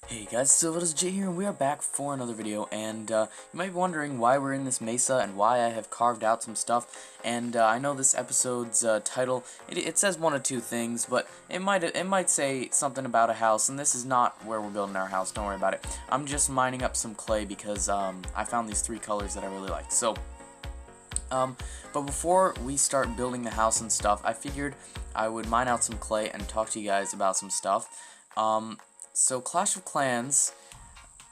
Hey guys, Silva's J here, and we are back for another video, and you might be wondering why we're in this mesa and why I have carved out some stuff, and I know this episode's title, it says one of two things, but it might say something about a house, and this is not where we're building our house, don't worry about it. I'm just mining up some clay because I found these three colors that I really like. So, but before we start building the house and stuff, I figured I would mine out some clay and talk to you guys about some stuff. So Clash of Clans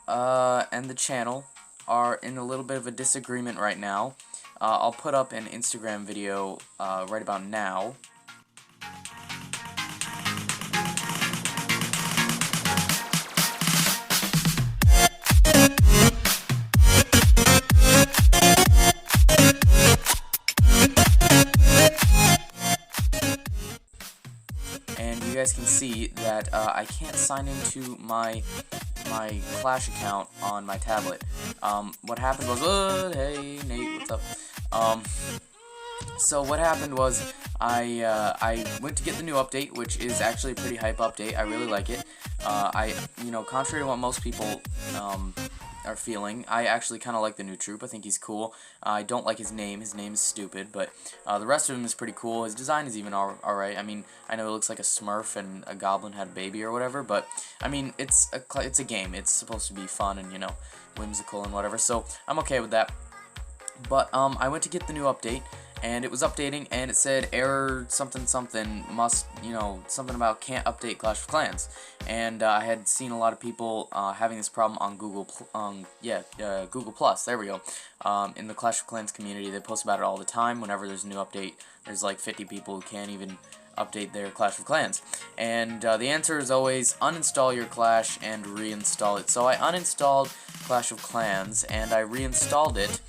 and the channel are in a little bit of a disagreement right now. I'll put up an Instagram video right about now. And you guys can see that I can't sign into my Clash account on my tablet. What happened was, hey Nate, what's up? So what happened was I went to get the new update, which is actually a pretty hype update. I really like it. Contrary to what most people are feeling, I actually kind of like the new troop. I think he's cool. I don't like his name. His name is stupid, but the rest of him is pretty cool. His design is even alright. I mean, I know it looks like a Smurf and a goblin had a baby or whatever, but I mean, it's a game. It's supposed to be fun and, you know, whimsical and whatever, so I'm okay with that. But I went to get the new update, and it was updating, and it said error something something must, something about can't update Clash of Clans. And I had seen a lot of people having this problem on Google Plus. There we go. In the Clash of Clans community, they post about it all the time. Whenever there's a new update, there's like 50 people who can't even update their Clash of Clans. And the answer is always uninstall your Clash and reinstall it. So I uninstalled Clash of Clans and I reinstalled it.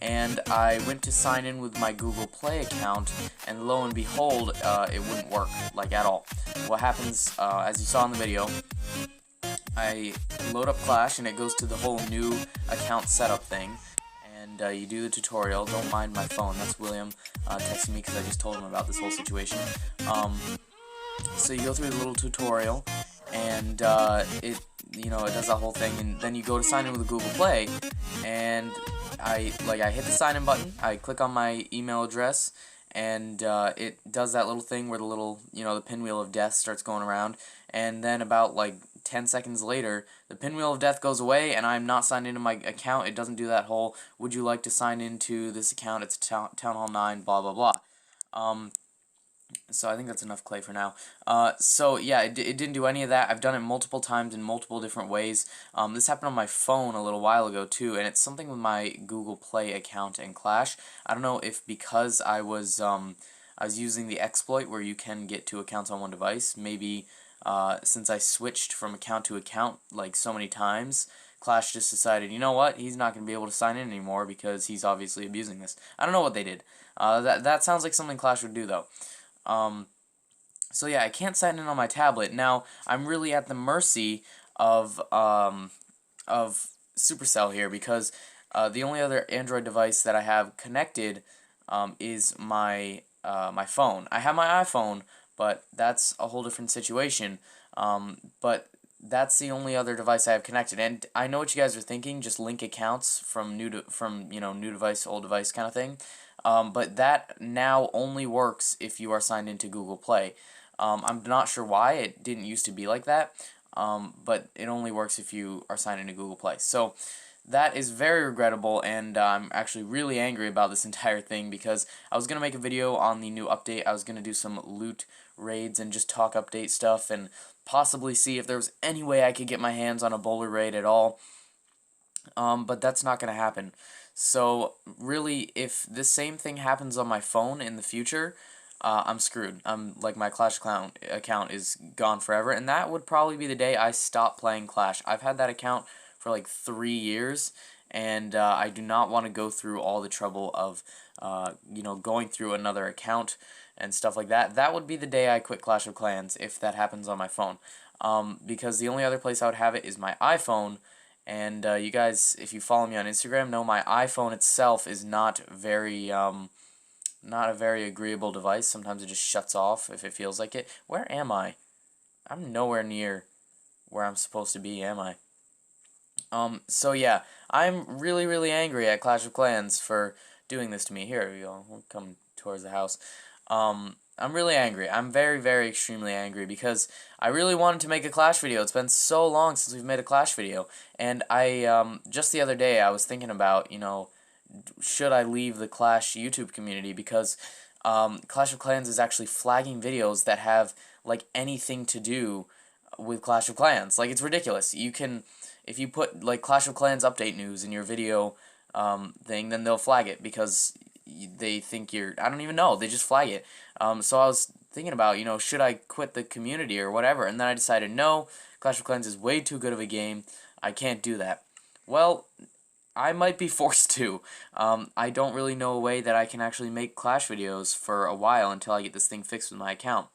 And I went to sign in with my Google Play account, and lo and behold, it wouldn't work, like, at all. What happens, as you saw in the video, I load up Clash, and it goes to the whole new account setup thing, and you do the tutorial. Don't mind my phone, that's William texting me because I just told him about this whole situation. So you go through the little tutorial, and it does that whole thing, and then you go to sign in with Google Play, and I hit the sign in button, I click on my email address, and it does that little thing where the little, the pinwheel of death starts going around, and then about like 10 seconds later, the pinwheel of death goes away, and I'm not signed into my account. It doesn't do that whole, would you like to sign into this account, it's Town Hall 9, blah blah blah. So I think that's enough clay for now. So yeah, it didn't do any of that. I've done it multiple times in multiple different ways. This happened on my phone a little while ago too, and it's something with my Google Play account and Clash. I don't know if because I was using the exploit where you can get two accounts on one device. Maybe since I switched from account to account like so many times, Clash just decided, you know what, he's not going to be able to sign in anymore because he's obviously abusing this. I don't know what they did. That sounds like something Clash would do though. So yeah, I can't sign in on my tablet. Now, I'm really at the mercy of Supercell here because the only other Android device that I have connected is my my phone. I have my iPhone, but that's a whole different situation. But that's the only other device I have connected. And I know what you guys are thinking, just link accounts from new device, old device kind of thing. But that now only works if you are signed into Google Play. I'm not sure why, it didn't used to be like that, but it only works if you are signed into Google Play. So that is very regrettable, and I'm actually really angry about this entire thing because I was going to make a video on the new update. I was going to do some loot raids and just talk update stuff and possibly see if there was any way I could get my hands on a bowler raid at all. But that's not going to happen. So really, if the same thing happens on my phone in the future, I'm screwed. My Clash account is gone forever, and that would probably be the day I stop playing Clash. I've had that account for like 3 years, and I do not want to go through all the trouble of going through another account and stuff like that. That would be the day I quit Clash of Clans if that happens on my phone, because the only other place I would have it is my iPhone. And you guys, if you follow me on Instagram, know my iPhone itself is not a very agreeable device. Sometimes it just shuts off if it feels like it. Where am I? I'm nowhere near where I'm supposed to be, am I? So yeah, I'm really, really angry at Clash of Clans for doing this to me. Here we go. We'll come towards the house. I'm really angry. I'm very, very extremely angry because I really wanted to make a Clash video. It's been so long since we've made a Clash video, and just the other day I was thinking about, should I leave the Clash YouTube community because Clash of Clans is actually flagging videos that have like anything to do with Clash of Clans. Like, it's ridiculous. You can, if you put like Clash of Clans update news in your video thing, then they'll flag it because they think you're, I don't even know, they just flag it. So I was thinking about, should I quit the community or whatever, and then I decided no, Clash of Clans is way too good of a game, I can't do that. Well, I might be forced to. I don't really know a way that I can actually make Clash videos for a while until I get this thing fixed with my account.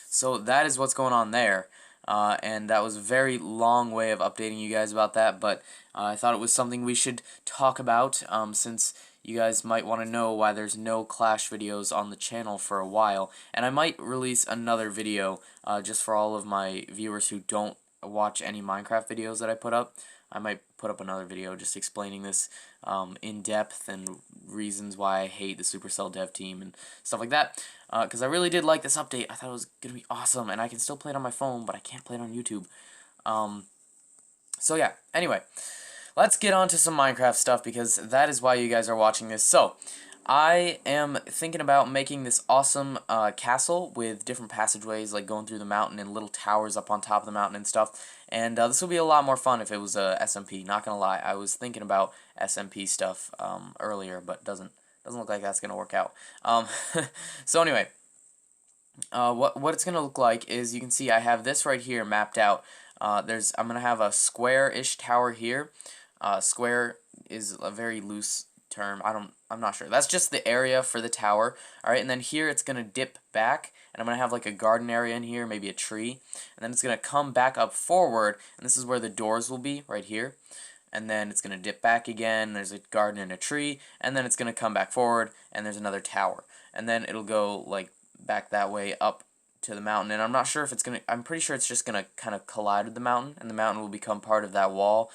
So that is what's going on there. And that was a very long way of updating you guys about that, but I thought it was something we should talk about, since you guys might want to know why there's no Clash videos on the channel for a while. And I might release another video just for all of my viewers who don't watch any Minecraft videos that I put up. I might put up another video just explaining this in depth and reasons why I hate the Supercell dev team and stuff like that. Because I really did like this update. I thought it was going to be awesome, and I can still play it on my phone, but I can't play it on YouTube. So yeah, anyway, let's get on to some Minecraft stuff because that is why you guys are watching this. So, I am thinking about making this awesome castle with different passageways, like going through the mountain and little towers up on top of the mountain and stuff. And this will be a lot more fun if it was SMP. Not gonna lie, I was thinking about SMP stuff earlier, but doesn't look like that's gonna work out. So anyway, what it's gonna look like is, you can see I have this right here mapped out. I'm gonna have a square-ish tower here. Square is a very loose term. I'm not sure. That's just the area for the tower. Alright, and then here it's gonna dip back, and I'm gonna have like a garden area in here, maybe a tree, and then it's gonna come back up forward, and this is where the doors will be, right here. And then it's gonna dip back again, there's a garden and a tree, and then it's gonna come back forward, and there's another tower. And then it'll go like back that way up to the mountain, and I'm not sure if it's gonna, I'm pretty sure it's just gonna kind of collide with the mountain, and the mountain will become part of that wall.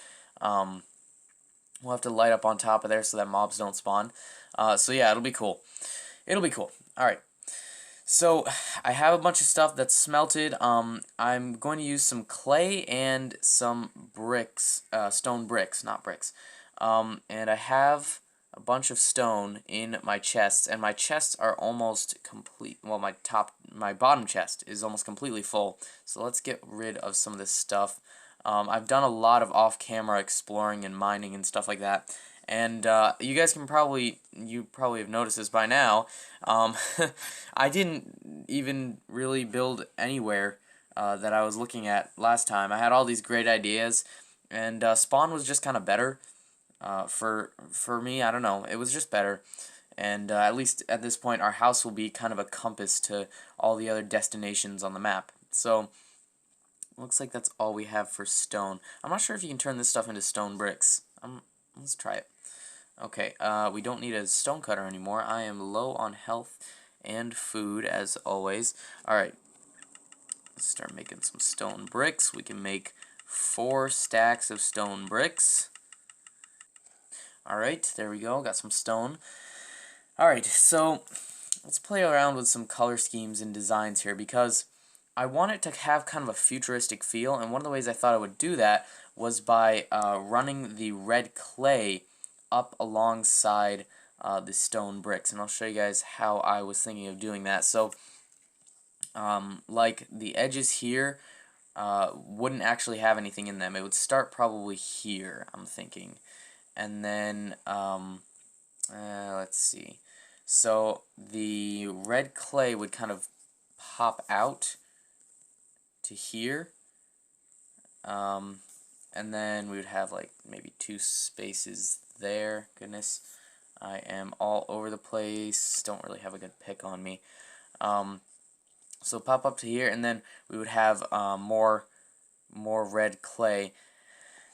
We'll have to light up on top of there so that mobs don't spawn. So yeah, it'll be cool. It'll be cool. Alright. So, I have a bunch of stuff that's smelted. I'm going to use some clay and some bricks, stone bricks, not bricks. And I have a bunch of stone in my chests, and my chests are almost complete. Well, my bottom chest is almost completely full. So let's get rid of some of this stuff. I've done a lot of off-camera exploring and mining and stuff like that, and you guys can probably have noticed this by now. I didn't even really build anywhere that I was looking at last time. I had all these great ideas, and spawn was just kind of better for me. I don't know, it was just better. And at least at this point, our house will be kind of a compass to all the other destinations on the map. So looks like that's all we have for stone. I'm not sure if you can turn this stuff into stone bricks. Let's try it. Okay, we don't need a stone cutter anymore. I am low on health and food, as always. Alright, let's start making some stone bricks. We can make 4 stacks of stone bricks. Alright, there we go. Got some stone. Alright, so let's play around with some color schemes and designs here, because I want it to have kind of a futuristic feel, and one of the ways I thought I would do that was by running the red clay up alongside the stone bricks, and I'll show you guys how I was thinking of doing that. So, like, the edges here wouldn't actually have anything in them. It would start probably here, I'm thinking, and then, let's see. So, the red clay would kind of pop out to here, and then we would have like maybe 2 spaces there. Goodness, I am all over the place, don't really have a good pick on me. So pop up to here, and then we would have more red clay.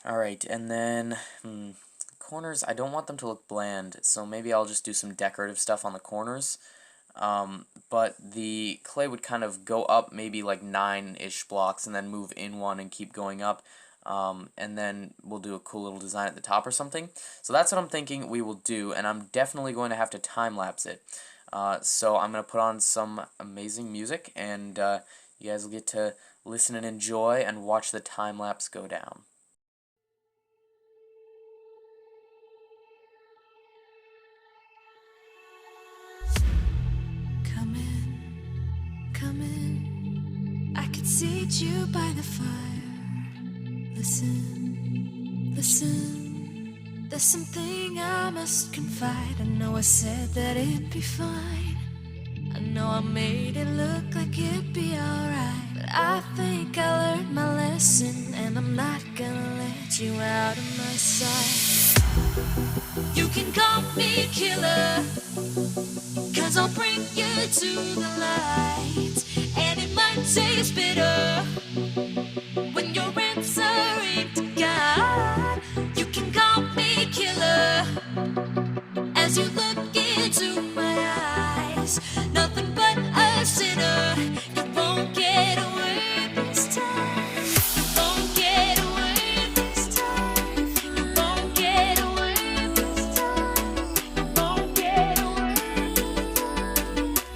Alright, and then corners, I don't want them to look bland, so maybe I'll just do some decorative stuff on the corners. but the clay would kind of go up maybe like 9-ish blocks and then move in one and keep going up. And then we'll do a cool little design at the top or something. So that's what I'm thinking we will do, and I'm definitely going to have to time-lapse it. So I'm going to put on some amazing music, and you guys will get to listen and enjoy and watch the time-lapse go down. Come in, I could seat you by the fire. Listen, there's something I must confide. I know I said that it'd be fine. I know I made it look like it'd be alright, but I think I learned my lesson, and I'm not gonna let you out of my sight. You can call me killer, 'cause I'll bring you to the light, and it might taste bitter when you're answering to God. You can call me killer as you look into my eyes. Nothing but a sinner. You won't get away this time. You won't get away this time. You won't get away this time. You won't get away this time.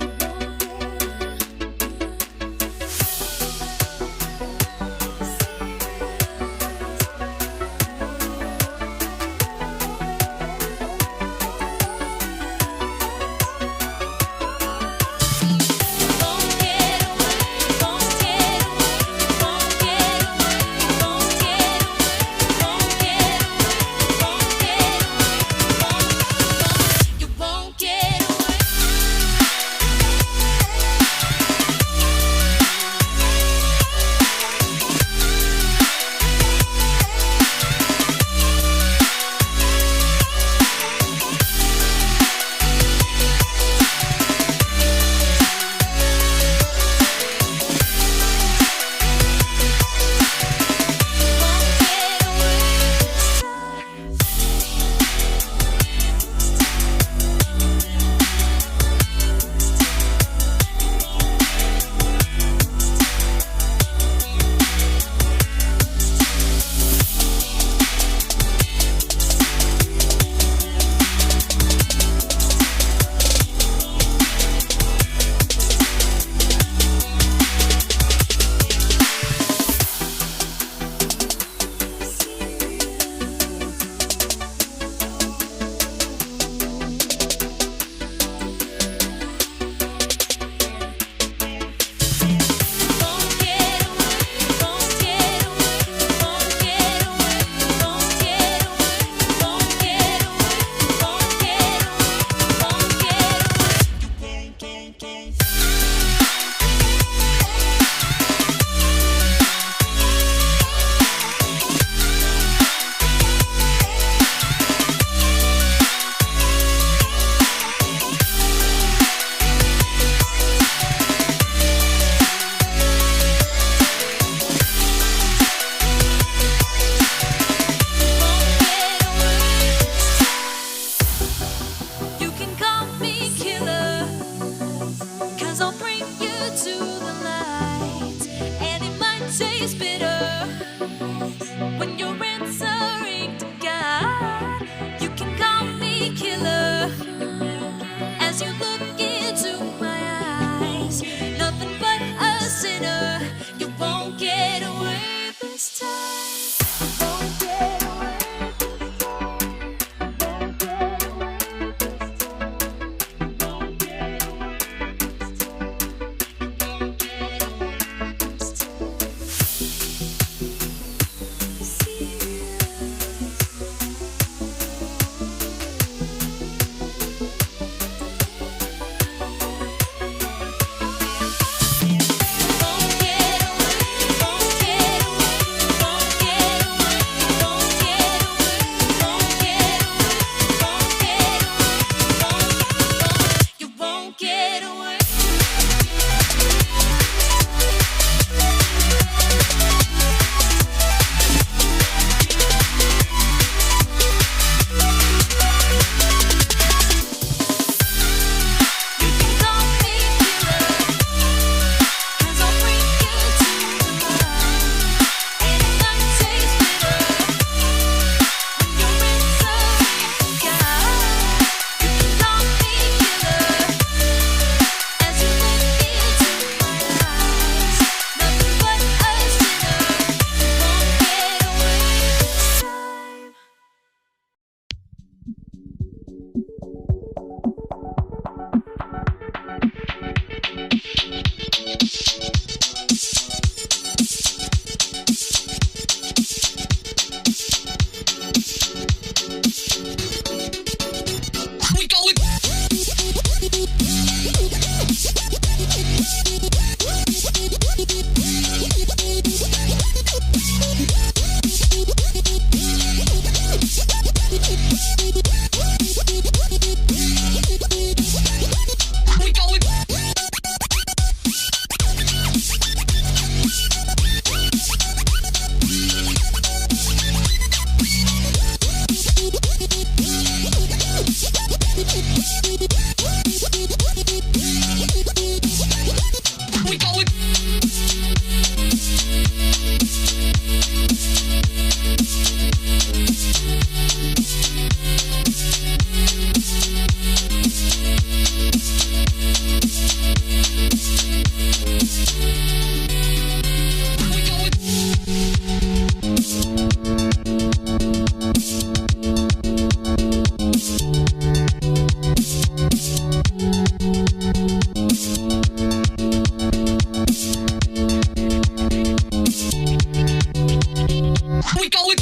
We going.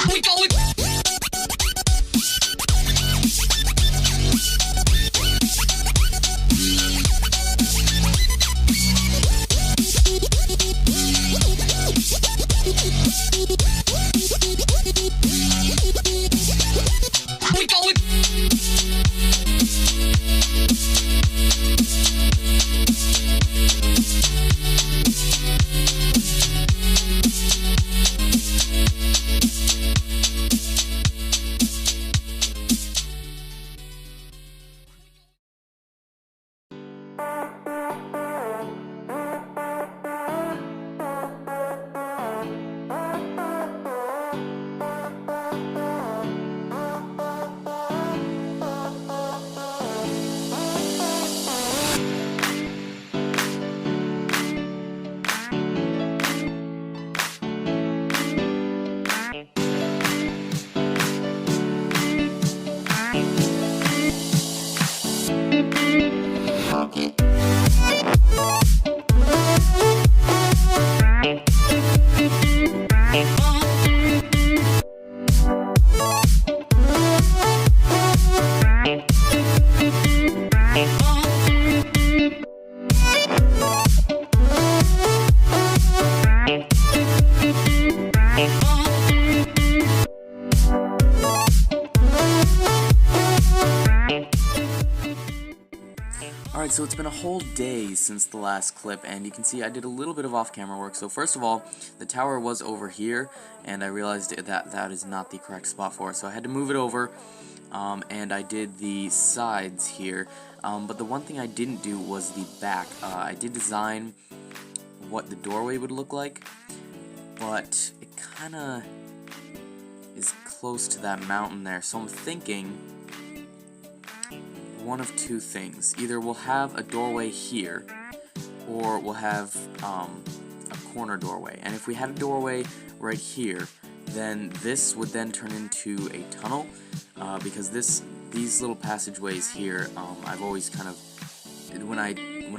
We going. We going. Alright, so it's been a whole day since the last clip, and you can see I did a little bit of off-camera work. So first of all, the tower was over here, and I realized that that is not the correct spot for it, so I had to move it over, and I did the sides here. But the one thing I didn't do was the back. I did design what the doorway would look like, but it kinda is close to that mountain there, so I'm thinking one of two things. Either we'll have a doorway here, or we'll have a corner doorway. And if we had a doorway right here, then this would then turn into a tunnel, because these little passageways here, I've always kind of, when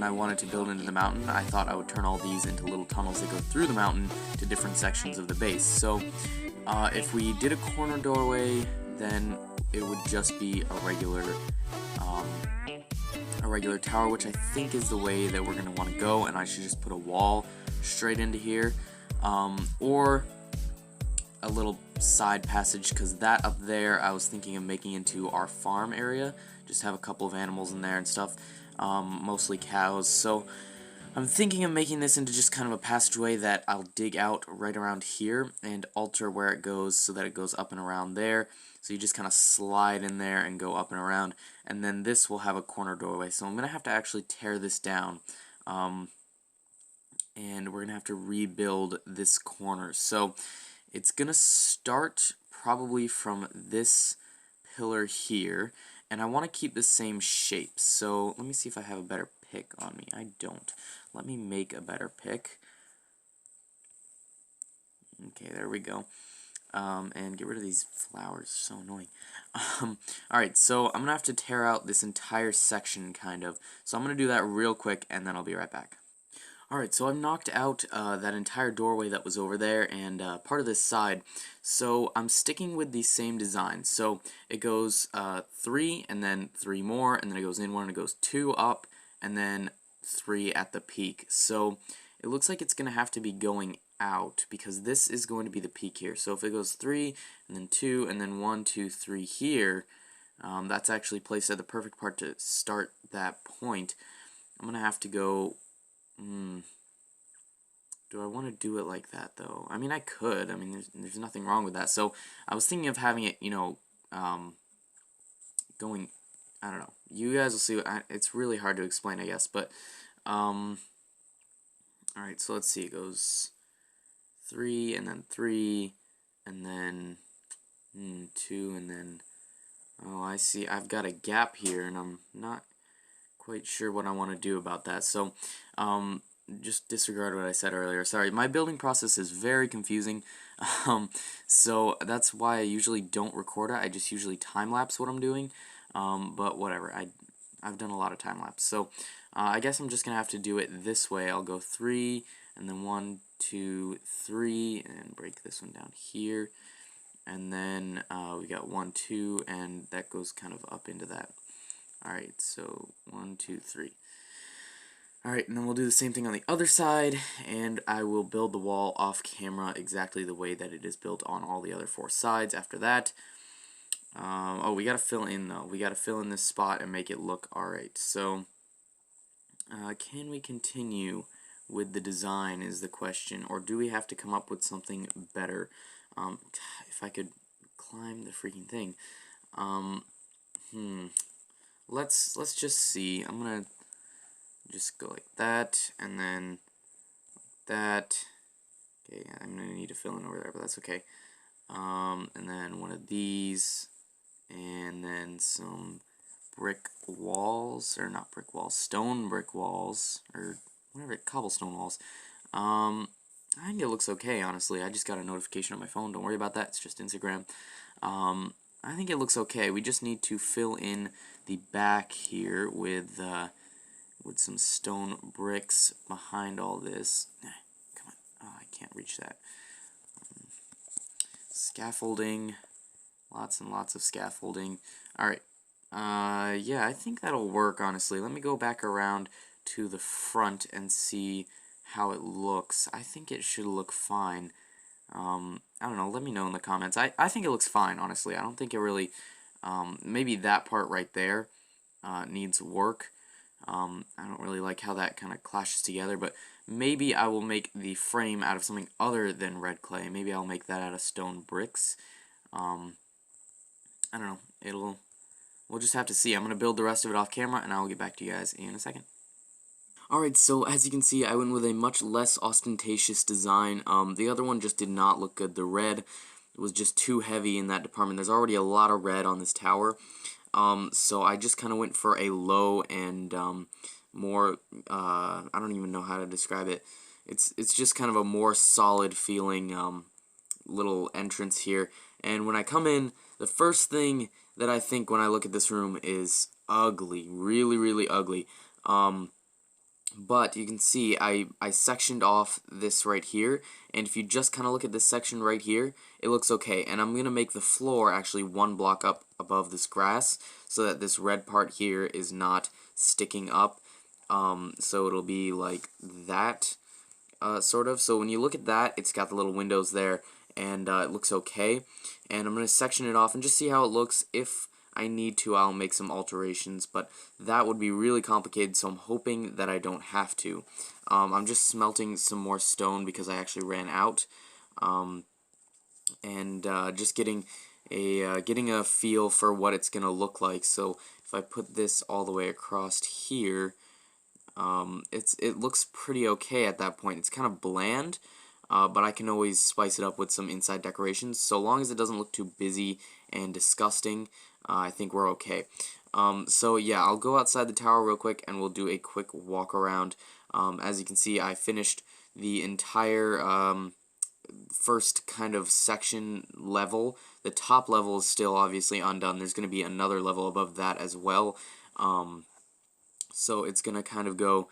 I wanted to build into the mountain, I thought I would turn all these into little tunnels that go through the mountain to different sections of the base. So if we did a corner doorway, then it would just be a regular tower, which I think is the way that we're going to want to go, and I should just put a wall straight into here, or a little side passage, because that up there I was thinking of making into our farm area, just have a couple of animals in there and stuff, mostly cows. So I'm thinking of making this into just kind of a passageway that I'll dig out right around here and alter where it goes so that it goes up and around there. So you just kind of slide in there and go up and around, and then this will have a corner doorway. So I'm going to have to actually tear this down, and we're going to have to rebuild this corner. So it's going to start probably from this pillar here, and I want to keep the same shape. So let me see if I have a better pick on me. I don't. Let me make a better pick. Okay, there we go. And get rid of these flowers, so annoying. Alright, so I'm going to have to tear out this entire section, kind of. So I'm going to do that real quick, and then I'll be right back. Alright, so I've knocked out that entire doorway that was over there, and part of this side. So I'm sticking with the same design. So it goes 3, and then 3 more, and then it goes in 1, and it goes 2 up, and then 3 at the peak. So it looks like it's going to have to be going out, because this is going to be the peak here. So if it goes 3, and then 2, and then 1, 2, 3 here, that's actually placed at the perfect part to start that point. I'm going to have to go, do I want to do it like that, though? I mean, I could. I mean, there's nothing wrong with that. So I was thinking of having it, you know, going, I don't know. You guys will see. It's really hard to explain, I guess, but, alright, so let's see. It goes 3, and then 3, and then 2, and then, oh, I see, I've got a gap here, and I'm not quite sure what I want to do about that. So, just disregard what I said earlier. Sorry, my building process is very confusing, so that's why I usually don't record it. I just usually time-lapse what I'm doing, but whatever. I've done a lot of time-lapse, so I guess I'm just gonna have to do it this way. I'll go 3, and then 1, 2, 3, and break this one down here, and then we got 1, 2, and that goes kind of up into that. Alright, so 1, 2, 3. Alright, and then we'll do the same thing on the other side, and I will build the wall off camera exactly the way that it is built on all the other 4 sides after that. Oh, we gotta fill in, though. We gotta fill in this spot and make it look alright. So, can we continue with the design is the question, or do we have to come up with something better? If I could climb the freaking thing. Let's just see. I'm gonna just go like that, and then that. Okay, I'm gonna need to fill in over there, but that's okay. And then one of these, and then some brick walls, or not brick walls, stone brick walls, or whatever, cobblestone walls. I think it looks okay, honestly. I just got a notification on my phone. Don't worry about that. It's just Instagram. I think it looks okay. We just need to fill in the back here with some stone bricks behind all this. Come on. Oh, I can't reach that. Scaffolding. Lots and lots of scaffolding. Alright. Yeah, I think that'll work, honestly. Let me go back around to the front and see how it looks. I think it should look fine. I don't know, let me know in the comments. I think it looks fine, honestly. I don't think it really, maybe that part right there needs work. I don't really like how that kind of clashes together, but maybe I will make the frame out of something other than red clay. Maybe I'll make that out of stone bricks. I don't know, we'll just have to see. I'm going to build the rest of it off camera, and I'll get back to you guys in a second. Alright, so as you can see, I went with a much less ostentatious design. The other one just did not look good. The red was just too heavy in that department. There's already a lot of red on this tower. So I just kind of went for a low and more, I don't even know how to describe it. It's just kind of a more solid feeling little entrance here. And when I come in, the first thing that I think when I look at this room is ugly. Really, really ugly. But you can see I sectioned off this right here, and if you just kind of look at this section right here, it looks okay. And I'm going to make the floor actually 1 block up above this grass so that this red part here is not sticking up. So it'll be like that, sort of. So when you look at that, it's got the little windows there, and it looks okay. And I'm going to section it off and just see how it looks. If I need to, I'll make some alterations, but that would be really complicated, so I'm hoping that I don't have to. I'm just smelting some more stone because I actually ran out, and just getting a feel for what it's gonna look like. So if I put this all the way across here, it looks pretty okay at that point. It's kind of bland, but I can always spice it up with some inside decorations, so long as it doesn't look too busy and disgusting. I think we're okay. So yeah, I'll go outside the tower real quick and we'll do a quick walk around. As you can see, I finished the entire first kind of section level. The top level is still obviously undone. There's going to be another level above that as well. So it's going to kind of go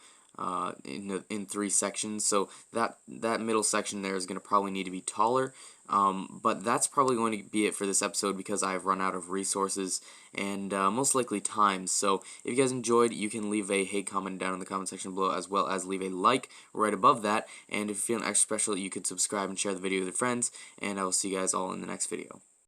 in 3 sections. So that middle section there is going to probably need to be taller. But that's probably going to be it for this episode because I've run out of resources and most likely time. So if you guys enjoyed, you can leave a hate comment down in the comment section below, as well as leave a like right above that. And if you're feeling extra special, you could subscribe and share the video with your friends. And I will see you guys all in the next video.